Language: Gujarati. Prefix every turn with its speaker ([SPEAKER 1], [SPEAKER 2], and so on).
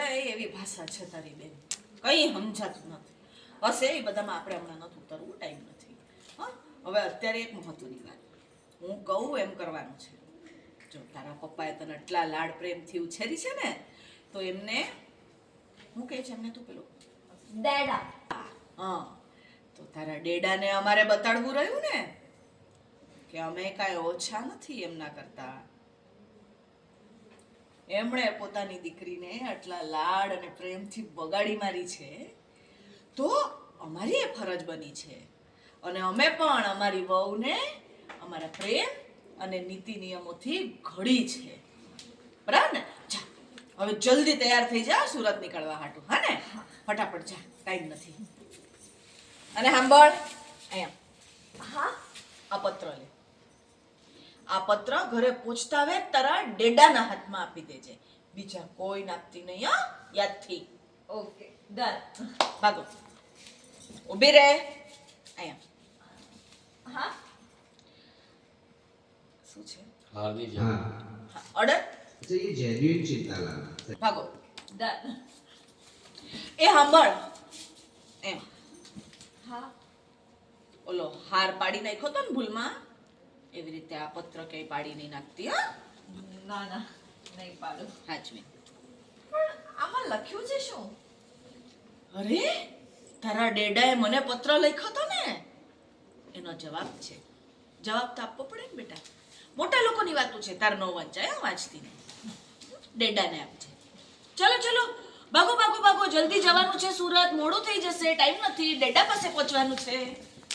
[SPEAKER 1] એવી ભાષા છે તારી બેન, કઈ સમજાતું નથી. બસ એ બધામાં આપણે હમણાં નથી ઉતરવું, ટાઈમ નથી. હા, હવે અત્યારે એક મહત્વની વાત, હું કહું એમ કરવાનું છે. જો તારા પપ્પાએ તને એટલા લાડ પ્રેમથી ઉછેરી છે ને, તો એમને હું કહે છે એમને તું પેલું
[SPEAKER 2] ડેડા.
[SPEAKER 1] હા, તો તારા ડેડાને અમારે બતાડવું રહ્યું ને કે અમે કાંઈ ઓછા નથી એમના કરતા. એમણે પોતાની દીકરીને આટલા લાડ અને પ્રેમથી બગાડી મારી છે, તો અમારી એ ફરજ બની છે અને અમે પણ અમારી વહુને અમારા પ્રેમ અને નીતિ નિયમોથી ઘડી છે. બરાબર ને? જા હવે જલ્દી તૈયાર થઈ જા સુરત નીકળવા હાટું. હા ને? ફટાફટ જા, ટાઈમ નથી. અને સાંભળ, અહીંયા
[SPEAKER 2] હા,
[SPEAKER 1] આ પત્ર લે. આ પત્ર ઘરે પહોંચતા વેત તારા ડેડાના હાથમાં આપી દેજે. બીજા કોઈ નાખતી નહીં, હા? યાદથી.
[SPEAKER 2] Okay, done.
[SPEAKER 1] ભાગો, ઊભી રહે. અહીંયા
[SPEAKER 2] હા,
[SPEAKER 1] શું છે?
[SPEAKER 3] હાર્દિક
[SPEAKER 4] हाँ
[SPEAKER 1] હા, ઓર્ડર.
[SPEAKER 4] अच्छा ये जेन्युइन चिंता लाना
[SPEAKER 1] ભાગો.
[SPEAKER 2] ડન.
[SPEAKER 1] એ સાંભળ, એમ
[SPEAKER 2] હા,
[SPEAKER 1] ઓલો હાર પાડી નાખ્યો તો ને ભૂલમાં, એવી રીતે આ પત્ર ક્યાંય પાડી નહીં નાખતી. હા,
[SPEAKER 2] ના ના, નહીં પાડું.
[SPEAKER 1] હાચવી.
[SPEAKER 2] પણ આમાં લખ્યું છે શું?
[SPEAKER 1] અરે તારા ડેડાએ મને પત્ર લખ્યો હતો ને, એનો જવાબ છે. જવાબ તો આપવો પડે ને બેટા. મોટા લોકોની વાતો છે, તાર નો વંચાય વાંચતી નહીં. ડેડાને આપજે. ચલો ચલો, ભાગો ભાગો ભાગો, જલ્દી જવાનું છે સુરત, મોડું થઈ જશે, ટાઈમ નથી, ડેડા પાસે પહોંચવાનું છે.